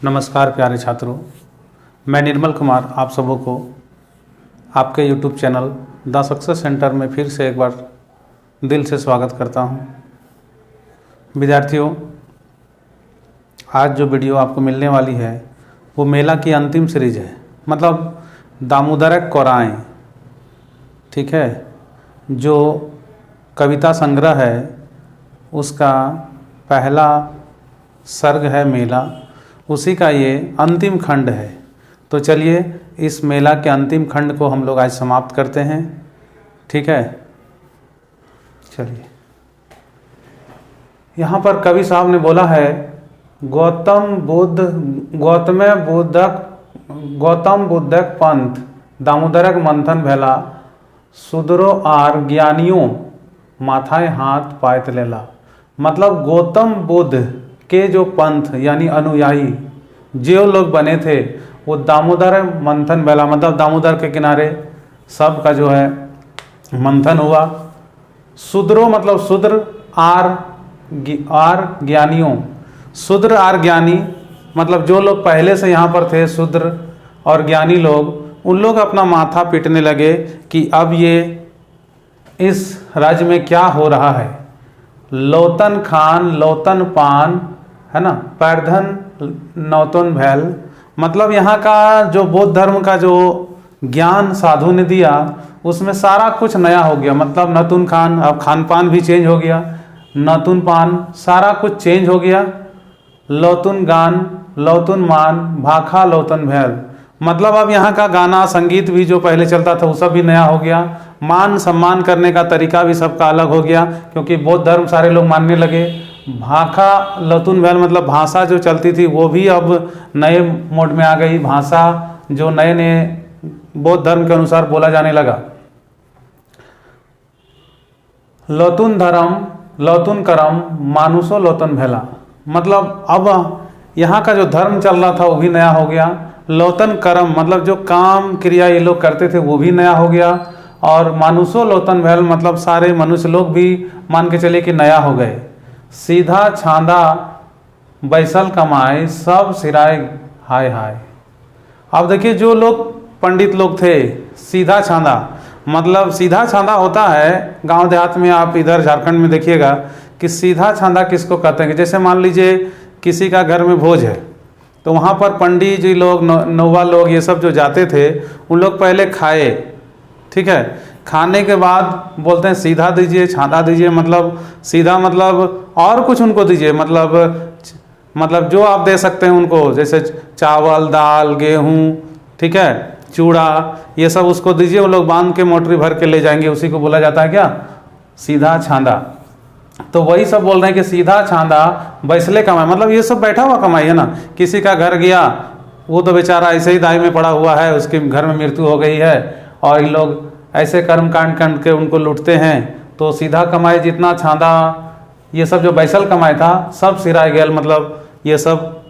नमस्कार प्यारे छात्रों, मैं निर्मल कुमार आप सबों को आपके YouTube channel the success centre में फिर से एक बार दिल से स्वागत करता हूं। विद्यार्थियों, आज जो वीडियो आपको मिलने वाली है वो मेला की अंतिम सीरीज है, मतलब दामोदरक कोराएँ, ठीक है। जो कविता संग्रह है उसका पहला सर्ग है मेला, उसी का ये अंतिम खंड है। तो चलिए इस मेला के अंतिम खंड को हम लोग आज समाप्त करते हैं, ठीक है। चलिए, यहाँ पर कवि साहब ने बोला है, गौतम बुद्धक पंथ दामोदरक मंथन भेला, सुदरो आर ज्ञानियों माथाए हाथ पायत लेला। मतलब गौतम बुद्ध के जो पंथ यानी अनुयायी जो लोग बने थे वो दामोदर मंथन बेला, मतलब दामोदर के किनारे सब का जो है मंथन हुआ। शूद्रो मतलब शूद्र, आर ज्ञानियों, शूद्र आर ज्ञानी मतलब जो लोग पहले से यहाँ पर थे शूद्र और ज्ञानी लोग, उन लोग अपना माथा पीटने लगे कि अब ये इस राज्य में क्या हो रहा है। लौतन खान लौतन पान है ना, पैरधन नौतन भैल। मतलब यहाँ का जो बौद्ध धर्म का जो ज्ञान साधु ने दिया उसमें सारा कुछ नया हो गया। मतलब नतुन खान, अब खान पान भी चेंज हो गया, नतुन पान सारा कुछ चेंज हो गया। लौतुन गान लौतुन मान भाखा लौतन भैल, मतलब अब यहाँ का गाना संगीत भी जो पहले चलता था वो सब भी नया हो गया। मान सम्मान करने का तरीका भी सबका अलग हो गया, क्योंकि बौद्ध धर्म सारे लोग मानने लगे। भाखा लतुन भैल मतलब भाषा जो चलती थी वो भी अब नए मोड में आ गई। भाषा जो नए नए बौद्ध धर्म के अनुसार बोला जाने लगा। लौतुन धर्म लौतुन करम मानुसो लौतन भैला, मतलब अब यहाँ का जो धर्म चल रहा था वो भी नया हो गया। लौतन करम मतलब जो काम क्रिया ये लोग करते थे वो भी नया हो गया। और मानुसो लौतन भैल मतलब सारे मनुष्य लोग भी मान के चले कि नया हो गए। सीधा छांदा बैसल कमाए सब सिराय हाय हाय। अब देखिए जो लोग पंडित लोग थे, सीधा छांदा मतलब सीधा छांदा होता है गांव देहात में, आप इधर झारखंड में देखिएगा कि सीधा छांदा किसको कहते हैं। जैसे मान लीजिए किसी का घर में भोज है तो वहाँ पर पंडित जी लोग नौवा लोग ये सब जो जाते थे उन लोग पहले खाए, ठीक है। खाने के बाद बोलते हैं सीधा दीजिए छांदा दीजिए, मतलब सीधा मतलब और कुछ उनको दीजिए, मतलब जो आप दे सकते हैं उनको, जैसे चावल दाल गेहूँ, ठीक है, चूड़ा, ये सब उसको दीजिए। वो लोग बांध के मोटरी भर के ले जाएंगे, उसी को बोला जाता है क्या, सीधा छांदा। तो वही सब बोल रहे हैं कि सीधा छांदा बैसले कमाई, मतलब ये सब बैठा हुआ कमाई है ना। किसी का घर गया वो तो बेचारा ऐसे ही दाई में पड़ा हुआ है, उसके घर में मृत्यु हो गई है और ये लोग ऐसे कर्म कांड के उनको लूटते हैं। तो सीधा कमाई जितना छांदा ये सब जो बैसल कमाई था सब सिराय गेल, मतलब ये सब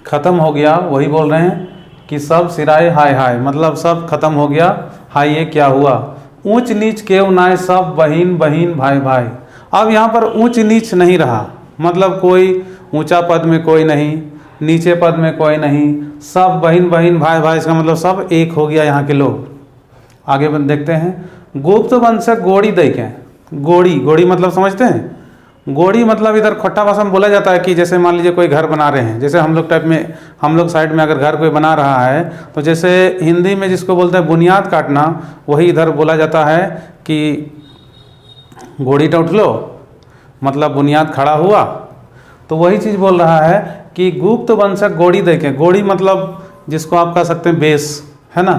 खत्म हो गया। वही बोल रहे हैं कि सब सिराय हाय हाय, मतलब सब खत्म हो गया। हाय ये क्या हुआ, ऊंच नीच केव नाय सब बहिन बहिन भाई भाई। अब यहाँ पर ऊंच नीच नहीं रहा, मतलब कोई ऊंचा पद में कोई नहीं, नीचे पद में कोई नहीं, सब बहिन बहिन भाई भाई। इसका मतलब सब एक हो गया यहाँ के लोग। आगे देखते हैं। गुप्त वंश गोड़ी देखे, गोड़ी मतलब समझते हैं, गोड़ी मतलब इधर खोट्टा भाषा में बोला जाता है कि जैसे मान लीजिए कोई घर बना रहे हैं, जैसे हम लोग टाइप में, हम लोग साइड में अगर घर कोई बना रहा है तो जैसे हिंदी में जिसको बोलते हैं बुनियाद काटना, वही इधर बोला जाता है कि गोड़ी तो उठ लो, मतलब बुनियाद खड़ा हुआ। तो वही चीज़ बोल रहा है कि गुप्त वंशक गोड़ी देखें। गोड़ी मतलब जिसको आप कह सकते हैं बेस, है ना।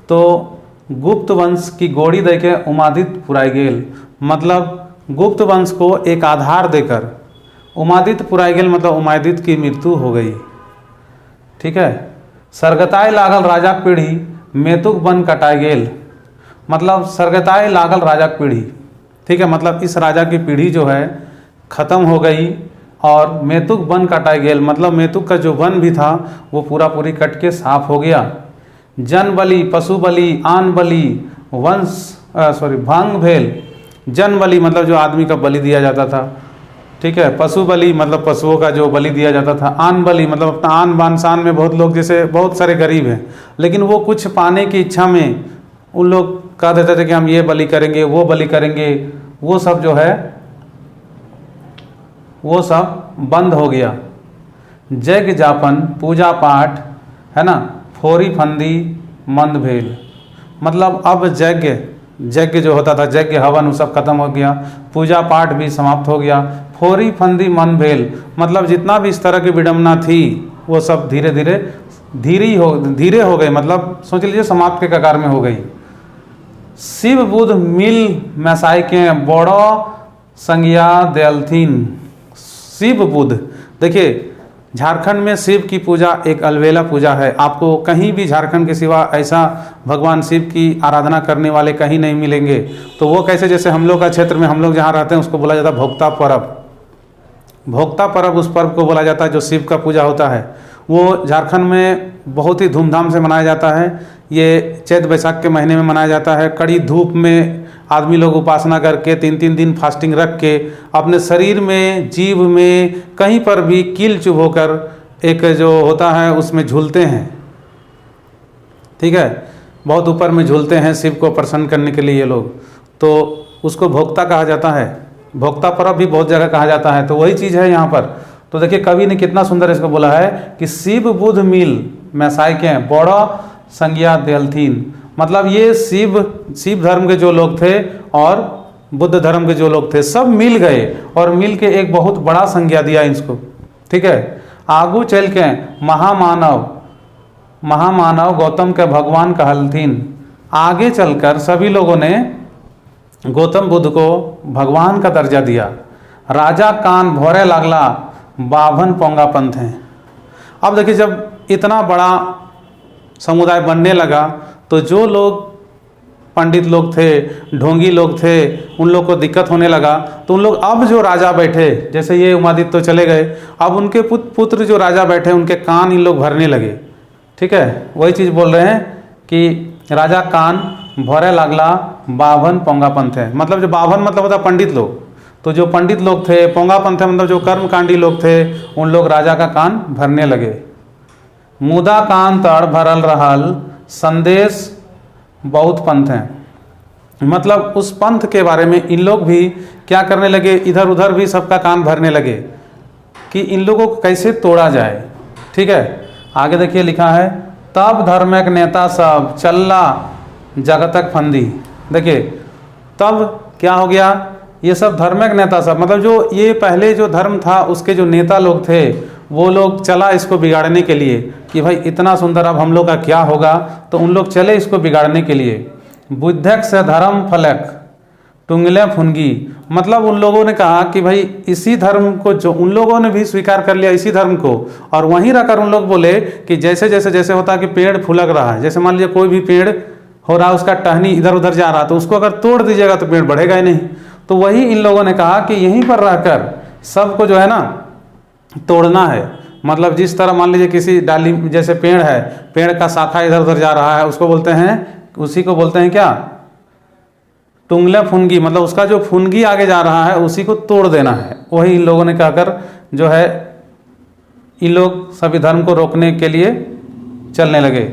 तो गुप्त वंश की गोड़ी देके उमादित पुराई गेल, मतलब गुप्त वंश को एक आधार देकर उमादित पुराई गेल, मतलब उमादित की मृत्यु हो गई, ठीक है। सरगताए लागल राजा पीढ़ी मेतुक बन कटाई गेल, मतलब सरगताए लागल राजा पीढ़ी, ठीक है। मतलब इस राजा की पीढ़ी जो है खत्म हो गई और मेतुक वन कटाई गेल, मतलब मेतुक का जो वन भी था वो पूरा पूरी कट के साफ हो गया। जन बलि पशु बलि आन बलि भांग भेल। जन बलि मतलब जो आदमी का बलि दिया जाता था ठीक है। पशु बलि मतलब पशुओं का जो बलि दिया जाता था। आन बलि मतलब अपना आन बान शान में बहुत लोग, जैसे बहुत सारे गरीब हैं लेकिन वो कुछ पाने की इच्छा में उन लोग कह देते थे कि हम ये बलि करेंगे, वो बलि करेंगे, वो सब जो है वो सब बंद हो गया। यज्ञ जापन पूजा पाठ है ना, फोरी फंदी मंद भेल, मतलब अब यज्ञ जो होता था, यज्ञ हवन वो सब खत्म हो गया, पूजा पाठ भी समाप्त हो गया। फोरी फंदी मन भेल मतलब जितना भी इस तरह की विडम्बना थी वो सब धीरे धीरे हो गई, मतलब सोच लीजिए समाप्त के कगार में हो गई। शिव बुध मिल मैसाई के बड़ो संज्ञा दयालथीन। शिव बुध, देखिए झारखंड में शिव की पूजा एक अलवेला पूजा है। आपको कहीं भी झारखंड के सिवा ऐसा भगवान शिव की आराधना करने वाले कहीं नहीं मिलेंगे। तो वो कैसे, जैसे हम लोग का क्षेत्र में हम लोग जहाँ रहते हैं उसको बोला जाता है भोक्ता पर्व। भोक्ता पर्व उस पर्व को बोला जाता है जो शिव का पूजा होता है। वो झारखंड में बहुत ही धूमधाम से मनाया जाता है। ये चैत बैसाख के महीने में मनाया जाता है। कड़ी धूप में आदमी लोग उपासना करके 3-3 दिन फास्टिंग रख के अपने शरीर में, जीभ में, कहीं पर भी कील चुभ होकर एक जो होता है उसमें झूलते हैं, ठीक है, बहुत ऊपर में झूलते हैं शिव को प्रसन्न करने के लिए ये लोग, तो उसको भोक्ता कहा जाता है। भोक्ता पर्व भी बहुत जगह कहा जाता है। तो वही चीज़ है यहाँ पर। तो देखिए कवि ने कितना सुंदर इसको बोला है कि शिव बुध मिल मैसाई के बड़ा संज्ञा दयालथीन, मतलब ये शिव धर्म के जो लोग थे और बुद्ध धर्म के जो लोग थे सब मिल गए और मिल के एक बहुत बड़ा संज्ञा दिया इसको, ठीक है। आगू चल के महामानव गौतम के भगवान कहलथीन। आगे चलकर सभी लोगों ने गौतम बुद्ध को भगवान का दर्जा दिया। राजा कान भोरे लागला बाभन पोंगा पंथ हैं। अब देखिए जब इतना बड़ा समुदाय बनने लगा तो जो लोग पंडित लोग थे, ढोंगी लोग थे, उन लोग को दिक्कत होने लगा। तो उन लोग अब जो राजा बैठे, जैसे ये उमादित्य तो चले गए, अब उनके पुत्र जो राजा बैठे उनके कान इन लोग भरने लगे, ठीक है। वही चीज़ बोल रहे हैं कि राजा कान भरे लागला बाभन पोंगा पंथ है, मतलब जो बाभन मतलब होता है पंडित लोग। तो जो पंडित लोग थे, पोंगा पंथ है मतलब जो कर्मकांडी लोग थे, उन लोग राजा का कान भरने लगे। मुदा कान तड़ भरल रहल संदेश बहुत पंथ हैं, मतलब उस पंथ के बारे में इन लोग भी क्या करने लगे, इधर उधर भी सबका कान भरने लगे कि इन लोगों को कैसे तोड़ा जाए, ठीक है। आगे देखिए लिखा है तब धर्मक नेता सब चल्ला जगतक फंदी। देखिए तब क्या हो गया, ये सब धर्मक नेता सब मतलब जो ये पहले जो धर्म था उसके जो नेता लोग थे वो लोग चला इसको बिगाड़ने के लिए कि भाई इतना सुंदर अब हम लोग का क्या होगा, तो उन लोग चले इसको बिगाड़ने के लिए। बुद्धक से धर्म फलक टुंगले फुनगी, मतलब उन लोगों ने कहा कि भाई इसी धर्म को, जो उन लोगों ने भी स्वीकार कर लिया इसी धर्म को, और वहीं रहकर उन लोग बोले कि जैसे जैसे जैसे होता है कि पेड़ फुलक रहा है, जैसे मान लीजिए कोई भी पेड़ हो रहा है उसका टहनी इधर उधर जा रहा, तो उसको अगर तोड़ दीजिएगा तो पेड़ बढ़ेगा ही नहीं। तो वही इन लोगों ने कहा कि यहीं पर रहकर सबको जो है ना तोड़ना है। मतलब जिस तरह मान लीजिए किसी डाली, जैसे पेड़ है, पेड़ का शाखा इधर उधर जा रहा है, उसको बोलते हैं, उसी को बोलते हैं क्या, टुंगले फुनगी, मतलब उसका जो फुनगी आगे जा रहा है उसी को तोड़ देना है। वही इन लोगों ने कहकर जो है इन लोग सभी धर्म को रोकने के लिए चलने लगे।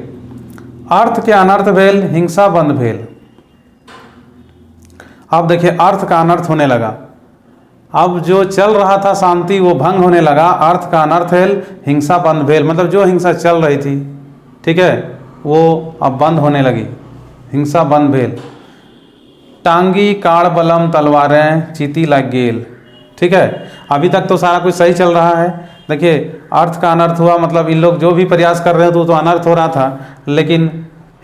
अर्थ के अनर्थ भेल हिंसा बंद भेल। अब देखिए अर्थ का अनर्थ होने लगा, अब जो चल रहा था शांति वो भंग होने लगा। अर्थ का अनर्थ भेल हिंसा बंद भेल, मतलब जो हिंसा चल रही थी, ठीक है, वो अब बंद होने लगी, हिंसा बंद भेल। टांगी काड़ बलम तलवारें चीती लग गेल, ठीक है। अभी तक तो सारा कुछ सही चल रहा है। देखिए अर्थ का अनर्थ हुआ, मतलब इन लोग जो भी प्रयास कर रहे थे तो अनर्थ हो रहा था, लेकिन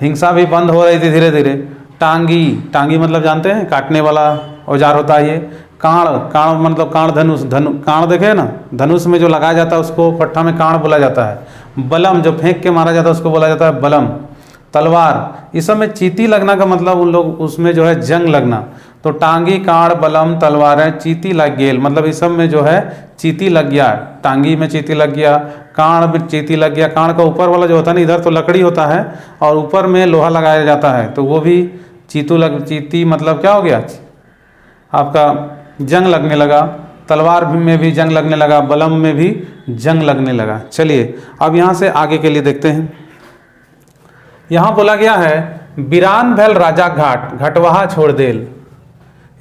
हिंसा भी बंद हो रही थी धीरे धीरे। टांगी मतलब जानते हैं काटने वाला औजार होता है ये। काण मतलब काण धनुष, काण देखे ना, धनुष में जो लगाया जाता है उसको पट्टा में काण बोला जाता है। बलम जो फेंक के मारा जाता है उसको बोला जाता है बलम। तलवार, इस सब में चीती लगना का मतलब उन लोग उसमें जो है जंग लगना। तो टांगी काड़ बलम तलवारें चीती लग गेल, मतलब इस सब में जो है चीती लग गया। टांगी में चीती लग गया, काड़ में चीती लग गया। काड़ का ऊपर वाला जो होता है ना, इधर तो लकड़ी होता है और ऊपर में लोहा लगाया जाता है, तो वो भी चीती मतलब क्या हो गया, आपका जंग लगने लगा। तलवार में भी जंग लगने लगा, बलम में भी जंग लगने लगा। चलिए अब यहाँ से आगे के लिए देखते हैं। यहाँ बोला गया है वीरान भैल राजा घाट घटवाहा छोड़ देल।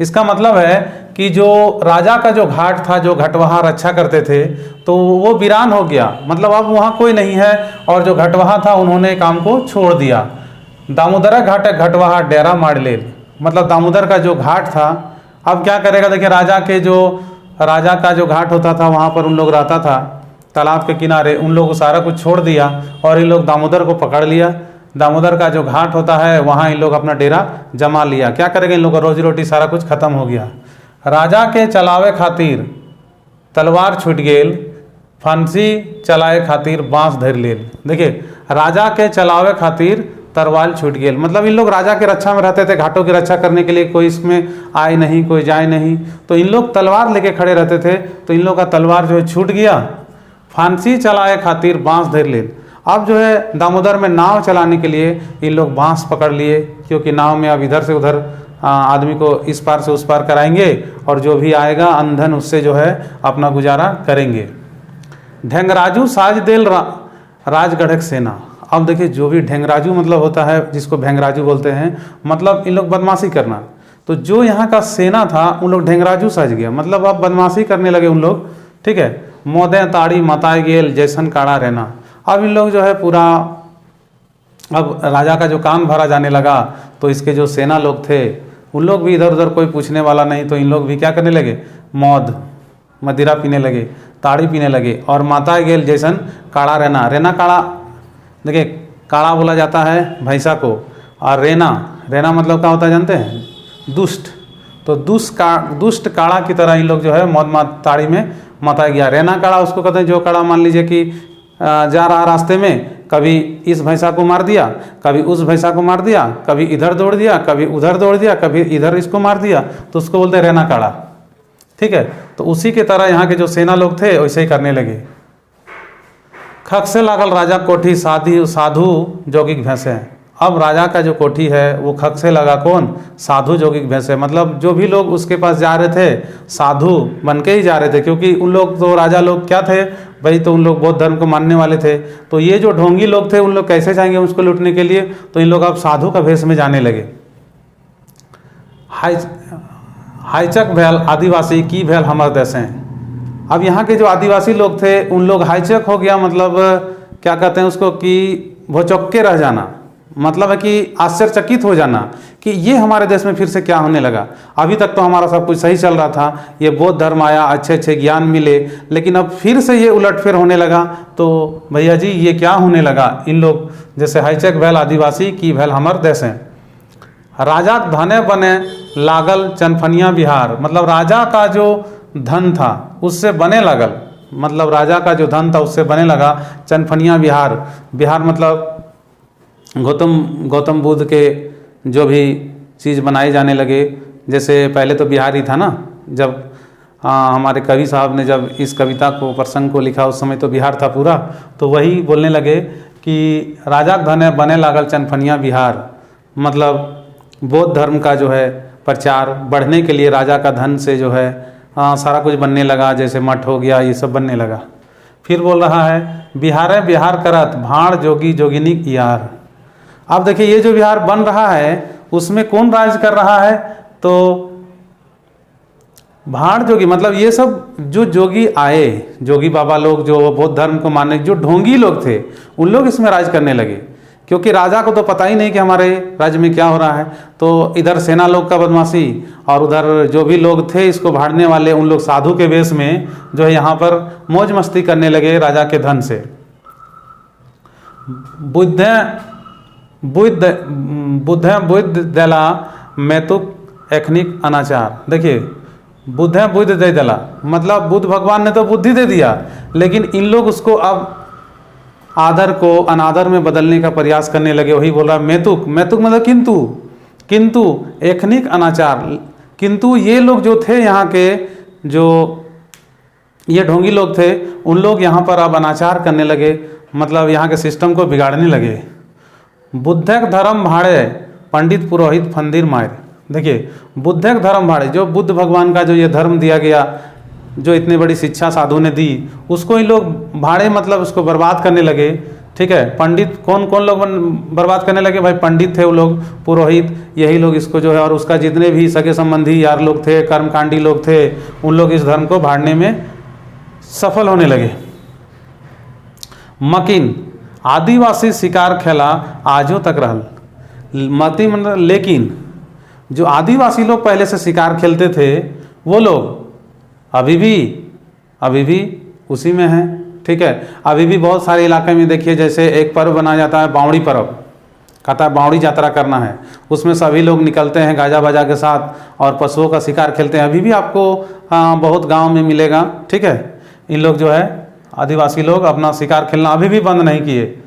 इसका मतलब है कि जो राजा का जो घाट था, जो घटवाहा रक्षा करते थे, तो वो वीरान हो गया, मतलब अब वहाँ कोई नहीं है, और जो घटवाहा था उन्होंने काम को छोड़ दिया। दामोदर घाट घटवाहा डेरा मार ले, मतलब दामोदर का जो घाट था अब क्या करेगा। देखिए राजा का जो घाट होता था वहाँ पर उन लोग रहता था, तालाब के किनारे, उन लोगों को सारा कुछ छोड़ दिया और इन लोग दामोदर को पकड़ लिया। दामोदर का जो घाट होता है वहाँ इन लोग अपना डेरा जमा लिया। क्या करेंगे, इन लोग का रोजी रोटी सारा कुछ खत्म हो गया। राजा के चलावे खातिर तलवार छूट गेल, फांसी चलाए खातिर बांस धर लेल। देखिए राजा के चलावे खातिर तलवार छूट गेल, मतलब इन लोग राजा के रक्षा में रहते थे, घाटों की रक्षा करने के लिए कोई इसमें आए नहीं, कोई जाए नहीं, तो इन लोग तलवार लेके खड़े रहते थे, तो इन लोग का तलवार जो है छूट गया। फांसी चलाए खातिर बांस धर लेल। अब जो है दामोदर में नाव चलाने के लिए इन लोग बांस पकड़ लिए, क्योंकि नाव में अब इधर से उधर आदमी को इस पार से उस पार कराएंगे और जो भी आएगा अंधन उससे जो है अपना गुजारा करेंगे। ढेंगराजू साज देल राजगढ़ सेना। अब देखिए जो भी ढेंगराजू मतलब होता है, जिसको भेंगराजू बोलते हैं, मतलब इन लोग बदमाशी करना, तो जो यहाँ का सेना था उन लोग ढेंगराजू साज गया, मतलब अब बदमाशी करने लगे उन लोग। ठीक है, मोदे ताड़ी मताए गेल जैसन काड़ा रहना। अब इन लोग जो है पूरा, अब राजा का जो कान भरा जाने लगा, तो इसके जो सेना लोग थे उन लोग भी इधर उधर कोई पूछने वाला नहीं, तो इन लोग भी क्या करने लगे, मदिरा पीने लगे, ताड़ी पीने लगे, और माता गेल जैसन काड़ा रहना। रेना काड़ा, देखिए काड़ा बोला जाता है भैंसा को, और रेना मतलब क्या होता है जानते हैं, दुष्ट। तो दुष्ट काड़ा की तरह इन लोग जो है मौत ताड़ी में माता गया। रेना काड़ा उसको कहते हैं जो काड़ा मान लीजिए कि जा रहा रास्ते में, कभी इस भैंसा को मार दिया, कभी उस भैंसा को मार दिया, कभी इधर दौड़ दिया, कभी उधर दौड़ दिया, कभी इधर इसको मार दिया, तो उसको बोलते हैं रेना काड़ा। ठीक है, तो उसी के तरह यहाँ के जो सेना लोग थे वैसे ही करने लगे। खक से लागल राजा कोठी साधु जोगिक भैंसे। अब राजा का जो कोठी है वो खक से लगा कौन, साधु जोगिक भैंसे, मतलब जो भी लोग उसके पास जा रहे थे साधु बन के ही जा रहे थे, क्योंकि उन लोग तो राजा लोग क्या थे भाई, तो उन लोग बौद्ध धर्म को मानने वाले थे। तो ये जो ढोंगी लोग थे उन लोग कैसे जाएंगे उसको लूटने के लिए, तो इन लोग अब साधु का भेष में जाने लगे। हाईचक भैल आदिवासी की भैल हमर देशें। अब यहाँ के जो आदिवासी लोग थे उन लोग हाईचक हो गया, मतलब क्या कहते हैं उसको, कि भौचक्के रह जाना, मतलब है कि आश्चर्यचकित हो जाना कि ये हमारे देश में फिर से क्या होने लगा। अभी तक तो हमारा सब कुछ सही चल रहा था, ये बौद्ध धर्म आया, अच्छे अच्छे ज्ञान मिले, लेकिन अब फिर से ये उलटफेर होने लगा। तो भैया जी ये क्या होने लगा, इन लोग जैसे हाईचक भैल आदिवासी की भैल हमर देशें। राजा धने बने लागल चनफनिया बिहार, मतलब राजा का जो धन था उससे बने लागल, मतलब राजा का जो धन था उससे बने लगा चनफनिया बिहार। बिहार मतलब गौतम बुद्ध के जो भी चीज़ बनाए जाने लगे, जैसे पहले तो बिहार ही था ना, जब हमारे कवि साहब ने जब इस कविता को प्रसंग को लिखा उस समय तो बिहार था पूरा, तो वही बोलने लगे कि राजा धने बने लागल चनफनिया बिहार, मतलब बौद्ध धर्म का जो है प्रचार बढ़ने के लिए राजा का धन से जो है सारा कुछ बनने लगा, जैसे मठ हो गया, ये सब बनने लगा। फिर बोल रहा है बिहार बिहार करत भाड़ जोगी जोगिनी यार। अब देखिए ये जो बिहार बन रहा है उसमें कौन राज कर रहा है, तो भाड़ जोगी, मतलब ये सब जो जोगी आए, जोगी बाबा लोग जो बौद्ध धर्म को मानने, जो ढोंगी लोग थे उन लोग इसमें राज करने लगे, क्योंकि राजा को तो पता ही नहीं कि हमारे राज्य में क्या हो रहा है। तो इधर सेना लोग का बदमाशी और उधर जो भी लोग थे इसको भाड़ने वाले, उन लोग साधु के वेश में जो है यहाँ पर मौज मस्ती करने लगे राजा के धन से। बुद्ध देला मैतुक एखनिक अनाचार। देखिए बुद्ध दे देला, मतलब बुद्ध भगवान ने तो बुद्धि दे दिया, लेकिन इन लोग उसको अब आदर को अनादर में बदलने का प्रयास करने लगे। वही बोल रहा मैतुक मतलब किंतु एखनिक अनाचार, किंतु ये लोग जो थे यहाँ के जो ये ढोंगी लोग थे उन लोग यहाँ पर अब अनाचार करने लगे, मतलब यहाँ के सिस्टम को बिगाड़ने लगे। बुद्धक धर्म भाड़े पंडित पुरोहित फंदिर मार। देखिए बुद्धक धर्म भाड़े, जो बुद्ध भगवान का जो ये धर्म दिया गया, जो इतनी बड़ी शिक्षा साधु ने दी, उसको ही लोग भाड़े मतलब उसको बर्बाद करने लगे। ठीक है, पंडित कौन कौन लोग बर्बाद करने लगे भाई? पंडित थे वो लोग, पुरोहित, यही लोग इसको जो है, और उसका जितने भी सगे संबंधी यार लोग थे, कर्मकांडी लोग थे, उन लोग इस धर्म को भाड़ने में सफल होने लगे। मकिन आदिवासी शिकार खेला आजो तक रहल। मती मतलब लेकिन जो आदिवासी लोग पहले से शिकार खेलते थे वो लोग अभी भी उसी में हैं। ठीक है, अभी भी बहुत सारे इलाके में देखिए, जैसे एक पर्व बनाया जाता है बावड़ी पर्व, कहता है बावड़ी यात्रा करना है, उसमें सभी लोग निकलते हैं गाजा बाजा के साथ और पशुओं का शिकार खेलते हैं। अभी भी आपको बहुत गांव में मिलेगा। ठीक है, इन लोग जो है आदिवासी लोग अपना शिकार खेलना अभी भी बंद नहीं किए।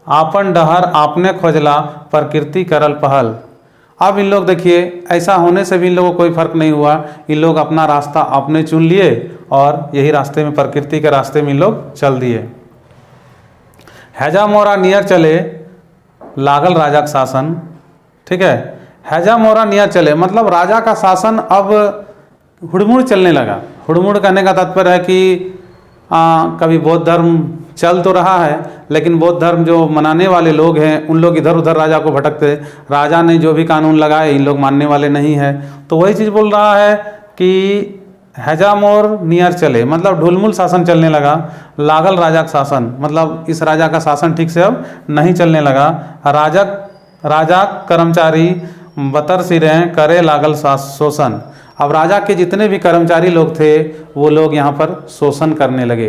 आपन डहर आपने खोजला प्रकृति करल पहल। अब इन लोग देखिए, ऐसा होने से भी इन लोगों को कोई फर्क नहीं हुआ, इन लोग अपना रास्ता अपने चुन लिए और यही रास्ते में, प्रकृति के रास्ते में इन लोग चल दिए। हैजा मोरा नियर चले लागल राजा का शासन। ठीक है, हैजा मोरा नियर चले मतलब राजा का शासन अब हुड़मुड़ चलने लगा। हुड़मुड़ कहने का तात्पर्य है कि कभी बौद्ध धर्म चल तो रहा है, लेकिन बौद्ध धर्म जो मनाने वाले लोग हैं उन लोग इधर उधर राजा को भटकते, राजा ने जो भी कानून लगाए इन लोग मानने वाले नहीं है। तो वही चीज़ बोल रहा है कि हैजामोर नियर चले मतलब ढुलमुल शासन चलने लगा। लागल राजा का शासन मतलब इस राजा का शासन ठीक से अब नहीं चलने लगा। राजा कर्मचारी बतर सिरें करे लागल शोषण। अब राजा के जितने भी कर्मचारी लोग थे वो लोग यहाँ पर शोषण करने लगे।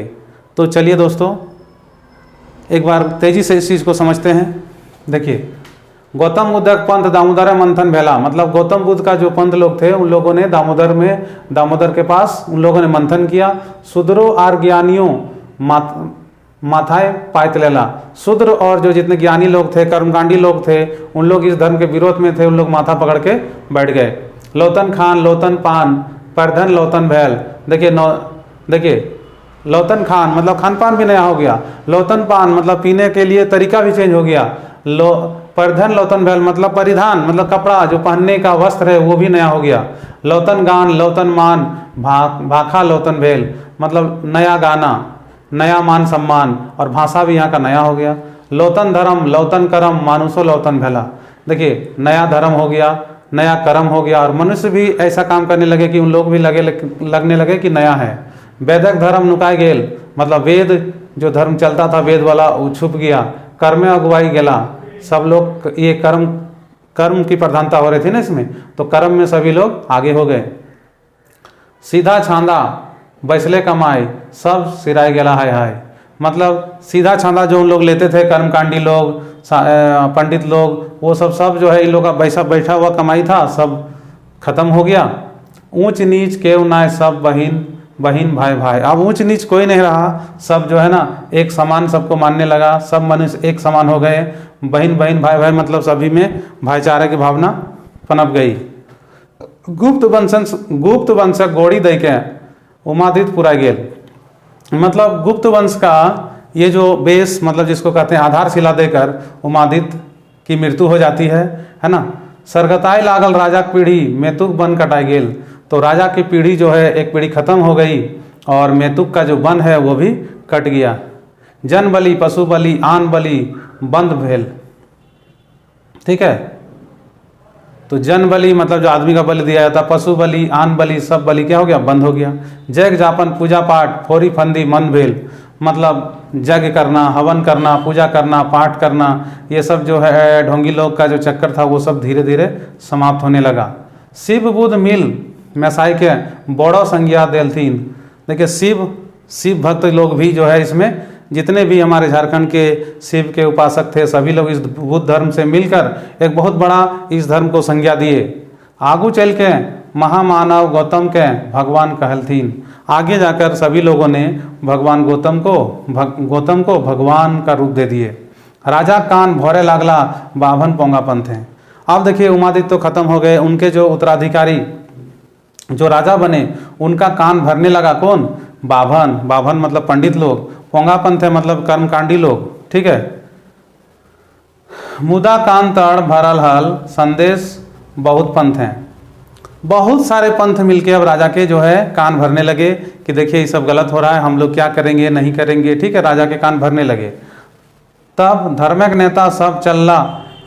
तो चलिए दोस्तों एक बार तेजी से इस चीज़ को समझते हैं। देखिए, गौतम बुद्ध पंथ दामोदर मंथन भेला मतलब गौतम बुद्ध का जो पंथ लोग थे उन लोगों ने दामोदर के पास उन लोगों ने मंथन किया। शूद्रों और ज्ञानियों माथाए पायत लेला। शूद्र और जो जितने ज्ञानी लोग थे, कर्मकांडी लोग थे, उन लोग इस धर्म के विरोध में थे, उन लोग माथा पकड़ के बैठ गए। लौतन खान लौतन पान परधन लौतन भैल। देखिए लौतन खान मतलब खान पान भी नया हो गया। लौतन पान मतलब पीने के लिए तरीका भी चेंज हो गया। परधन लौतन भैल मतलब परिधान मतलब कपड़ा जो पहनने का वस्त्र है वो भी नया हो गया। लौतन गान लौतन मान भाखा लौतन भैल मतलब नया गाना, नया मान सम्मान और भाषा भी यहाँ का नया हो गया। लौतन धर्म लौतन कर्म मानुषो लौतन भैला। देखिए नया धर्म हो गया, नया कर्म हो गया और मनुष्य भी ऐसा काम करने लगे कि उन लोग भी लगने लगे कि नया है। वेदक धर्म नुकाय गेल मतलब वेद जो धर्म चलता था वेद वाला वो छुप गया। कर्मे अगुवाई गेला सब लोग, ये कर्म की प्रधानता हो रही थी ना इसमें, तो कर्म में सभी लोग आगे हो गए। सीधा छांदा बैसले कमाए सब सिराय गेला हाय हाय मतलब सीधा छांदा जो उन लोग लेते थे कर्मकांडी लोग पंडित लोग वो सब जो है इन लोग का बैठा हुआ कमाई था सब खत्म हो गया। ऊंच नीच केव नाय सब बहिन भाई भाई। अब ऊंच नीच कोई नहीं रहा, सब जो है ना एक समान सबको मानने लगा, सब मनुष्य एक समान हो गए। बहिन भाई भाई मतलब सभी में भाईचारे की भावना पनप गई। गुप्त वंश गोड़ी दे के उमादित पुरा गेल मतलब गुप्त वंश का ये जो बेस मतलब जिसको कहते हैं आधारशिला देकर उमादित की मृत्यु हो जाती है ना। सरगताई लागल राजा की पीढ़ी मेतुक बन कटाई गेल तो राजा की पीढ़ी जो है एक पीढ़ी खत्म हो गई और मेतुक का जो वन है वो भी कट गया। जन बलि पशु बलि आन बलि बंद भेल। ठीक है, तो जन बलि मतलब जो आदमी का बलि दिया जाता, पशु बलि आन बलि सब बलि क्या हो गया, बंद हो गया। जग जापन पूजा पाठ फोरी फंदी मन भेल मतलब यज्ञ करना, हवन करना, पूजा करना, पाठ करना, ये सब जो है ढोंगी लोग का जो चक्कर था वो सब धीरे धीरे समाप्त होने लगा। शिव बुद्ध मिल मैसाई के बड़ो संज्ञा देलथीन। देखिए शिव भक्त लोग भी जो है इसमें जितने भी हमारे झारखंड के शिव के उपासक थे सभी लोग इस बुद्ध धर्म से मिलकर एक बहुत बड़ा इस धर्म को संज्ञा दिए। आगू चल के महामानव गौतम के भगवान कहलथीन। आगे जाकर सभी लोगों ने भगवान गौतम को भगवान का रूप दे दिए। राजा कान भोरे लागला बाभन पोंगा पंथ हैं। अब देखिए उमादित्य तो खत्म हो गए, उनके जो उत्तराधिकारी जो राजा बने उनका कान भरने लगा कौन, बाभन मतलब पंडित लोग, पोंगा पंथ है मतलब कर्मकांडी लोग। ठीक है, मुदा कान तड़ भरल हल संदेश बहुत पंथ हैं बहुत सारे पंथ मिलके अब राजा के जो है कान भरने लगे कि देखिए ये सब गलत हो रहा है, हम लोग क्या करेंगे नहीं करेंगे। ठीक है, राजा के कान भरने लगे। तब धर्मक नेता सब चल्ला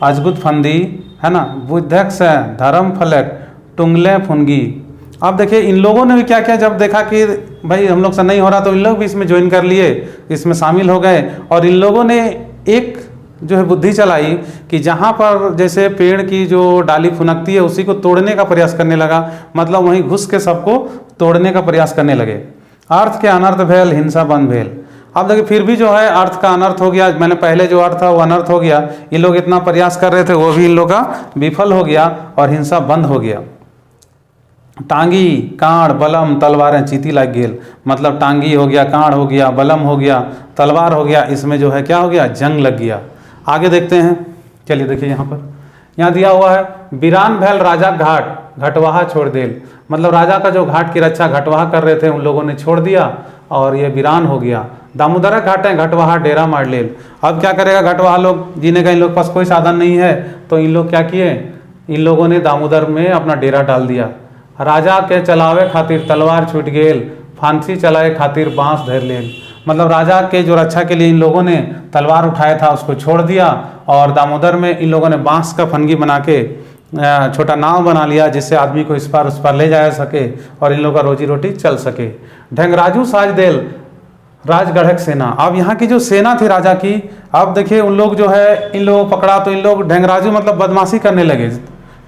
अजगुत फंदी, है ना, बुद्धक्ष धर्म फलक टुंगले फुनगी। अब देखिए इन लोगों ने भी क्या किया, जब देखा कि भाई हम लोग से नहीं हो रहा तो इन लोग भी इसमें ज्वाइन कर लिए, इसमें शामिल हो गए। और इन लोगों ने एक जो है बुद्धि चलाई कि जहाँ पर जैसे पेड़ की जो डाली फुनकती है उसी को तोड़ने का प्रयास करने लगा, मतलब वहीं घुस के सबको तोड़ने का प्रयास करने लगे। अर्थ के अनर्थ भेल हिंसा बंद भेल। अब देखिए फिर भी जो है अर्थ का अनर्थ हो गया, मैंने पहले जो अर्थ था वो अनर्थ हो गया। ये लोग इतना प्रयास कर रहे थे वो भी इन लोग का विफल हो गया और हिंसा बंद हो गया। टांगी कांड बलम तलवारें चीती लग गेल, मतलब टांगी हो गया, कांड हो गया, बलम हो गया, तलवार हो गया, इसमें जो है क्या हो गया, जंग लग गया। आगे देखते हैं, चलिए देखिए यहाँ दिया हुआ है वीरान भैल राजा घाट घटवाहा छोड़ देल, मतलब राजा का जो घाट की रक्षा घटवाहा कर रहे थे उन लोगों ने छोड़ दिया और ये वीरान हो गया। दामोदर घाटें घटवाहा डेरा मार लेल। अब क्या करेगा घटवाहा लोग, जीने का इन लोग पास कोई साधन नहीं है, तो इन लोग क्या किए, इन लोगों ने दामोदर में अपना डेरा डाल दिया। राजा के चलावे खातिर तलवार छूट गेल, फांसी चलाए खातिर बांस धर लेल, मतलब राजा के जो रक्षा के लिए इन लोगों ने तलवार उठाया था उसको छोड़ दिया और दामोदर में इन लोगों ने बांस का फनगी बना के छोटा नाव बना लिया जिससे आदमी को इस पार उस पार ले जा सके और इन लोगों का रोजी रोटी चल सके। ढंगराजू साज देल राजगढ़ सेना। अब यहाँ की जो सेना थी राजा की, अब देखिए उन लोग जो है इन लोगों को पकड़ा तो इन लोग ढंगराजू मतलब बदमाशी करने लगे।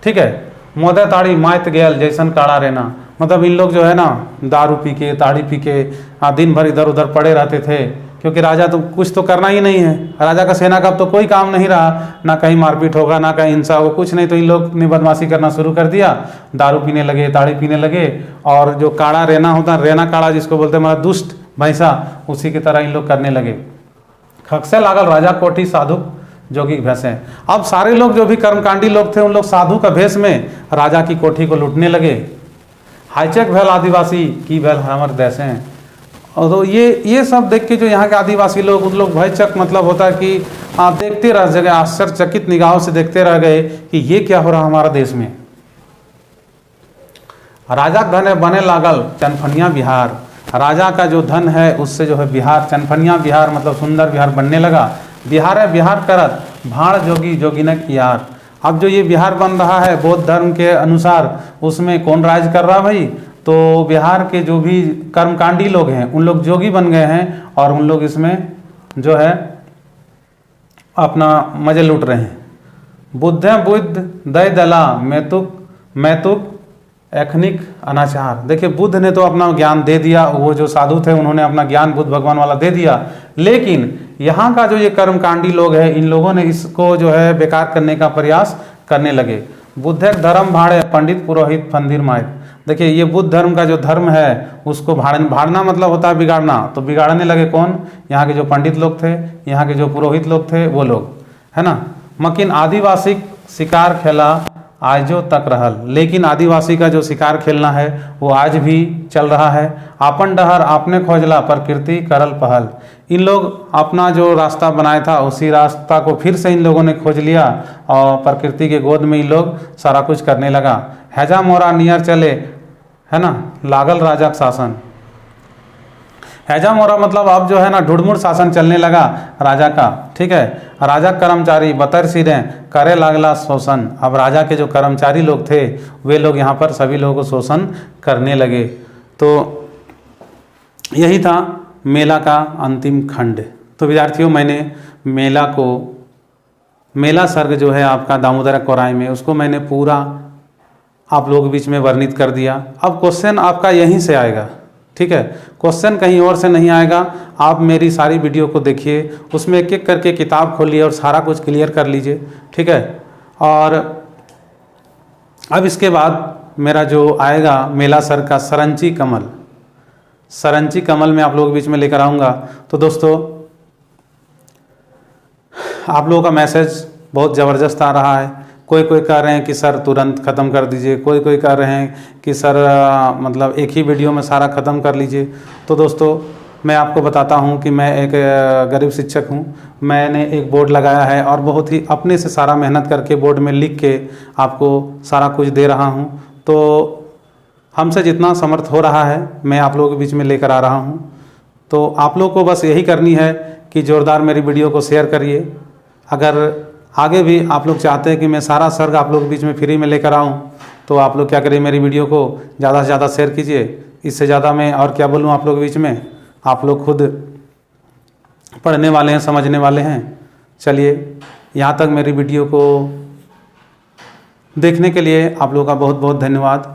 ठीक है, मोदे ताड़ी माइत गयल जैसन काड़ा रहना, मतलब इन लोग जो है ना दारू पी के ताड़ी पी के दिन भर इधर उधर पड़े रहते थे, क्योंकि राजा तो कुछ तो करना ही नहीं है, राजा का सेना का तो कोई काम नहीं रहा, ना कहीं मारपीट होगा ना कहीं हिंसा होगा, कुछ नहीं। तो इन लोग ने बदमाशी करना शुरू कर दिया, दारू पीने लगे, ताड़ी पीने लगे और जो काड़ा रहना होता, रहना काड़ा जिसको बोलते हैं, मतलब दुष्ट भैंसा, उसी की तरह इन लोग करने लगे। खकसे लागल राजा कोठी साधु जोगी भेष। अब सारे लोग जो भी कर्मकांडी लोग थे उन लोग साधु का भेष में राजा की कोठी को लूटने लगे। हाईचेक भेल आदिवासी की भेल हमर देश हैं। और तो ये सब देख के जो यहाँ के आदिवासी लोग उन लोग भयचक, मतलब होता है कि देखते रह जगह आश्चर्यचकित निगाहों से देखते रह गए कि ये क्या हो रहा हमारा देश में। राजा धन बने लागल चनफनिया बिहार, राजा का जो धन है उससे जो है बिहार, चनफनिया बिहार मतलब सुंदर बिहार बनने लगा। बिहार है बिहार करत भाड़ जोगी जोगिनक यार। अब जो ये बिहार बन रहा है बौद्ध धर्म के अनुसार, उसमें कौन राज कर रहा भाई, तो बिहार के जो भी कर्मकांडी लोग हैं उन लोग जोगी बन गए हैं और उन लोग इसमें जो है अपना मजे लूट रहे हैं। बुद्ध दय दला मैतुक एखनिक अनाचार। देखिए बुद्ध ने तो अपना ज्ञान दे दिया, वो जो साधु थे उन्होंने अपना ज्ञान बुद्ध भगवान वाला दे दिया, लेकिन यहाँ का जो ये कर्मकांडी लोग हैं इन लोगों ने इसको जो है बेकार करने का प्रयास करने लगे। बुद्धक धर्म भाड़े पंडित पुरोहित फंदिर माय। देखिए ये बुद्ध धर्म का जो धर्म है उसको भाड़ना मतलब होता है बिगाड़ना, तो बिगाड़ने लगे कौन, यहाँ के जो पंडित लोग थे, यहाँ के जो पुरोहित लोग थे वो लोग, है ना। मकिन आदिवासी शिकार खेला आजो तक रहल, लेकिन आदिवासी का जो शिकार खेलना है वो आज भी चल रहा है। आपन डहर आपने खोजला प्रकृति करल पहल। इन लोग अपना जो रास्ता बनाया था उसी रास्ता को फिर से इन लोगों ने खोज लिया और प्रकृति के गोद में इन लोग सारा कुछ करने लगा। हैजा मोरा नियर चले, है ना, लागल राजा का शासन। हैजा मोरा मतलब अब जो है ना ढुड़मुड़ शासन चलने लगा राजा का। ठीक है, राजा कर्मचारी बतर सिरे करे लागला शोषण। अब राजा के जो कर्मचारी लोग थे वे लोग यहाँ पर सभी लोगों को शोषण करने लगे। तो यही था मेला का अंतिम खंड। तो विद्यार्थियों मैंने मेला सर्ग जो है आपका दामोदर कोराई में उसको मैंने पूरा आप लोगों के बीच में वर्णित कर दिया। अब क्वेश्चन आपका यहीं से आएगा। ठीक है, क्वेश्चन कहीं और से नहीं आएगा। आप मेरी सारी वीडियो को देखिए, उसमें एक एक करके किताब खोलिए और सारा कुछ क्लियर कर लीजिए। ठीक है, और अब इसके बाद मेरा जो आएगा मेला सर का सरंची कमल में आप लोगों के बीच में लेकर आऊँगा। तो दोस्तों आप लोगों का मैसेज बहुत ज़बरदस्त आ रहा है। कोई कह रहे हैं कि सर तुरंत ख़त्म कर दीजिए, कोई कह रहे हैं कि सर मतलब एक ही वीडियो में सारा ख़त्म कर लीजिए। तो दोस्तों मैं आपको बताता हूं कि मैं एक गरीब शिक्षक हूं। मैंने एक बोर्ड लगाया है और बहुत ही अपने से सारा मेहनत करके बोर्ड में लिख के आपको सारा कुछ दे रहा हूं। तो हमसे जितना समर्थ हो रहा है मैं आप लोगों के बीच में लेकर आ रहा हूँ। तो आप लोग को बस यही करनी है कि ज़ोरदार मेरी वीडियो को शेयर करिए। अगर आगे भी आप लोग चाहते हैं कि मैं सारा सर्ग आप लोग के बीच में फ्री में लेकर आऊँ, तो आप लोग क्या करिए, मेरी वीडियो को ज़्यादा से ज़्यादा शेयर कीजिए। इससे ज़्यादा मैं और क्या बोलूँ आप लोग के बीच में, आप लोग खुद पढ़ने वाले हैं, समझने वाले हैं। चलिए, यहाँ तक मेरी वीडियो को देखने के लिए आप लोगों का बहुत बहुत धन्यवाद।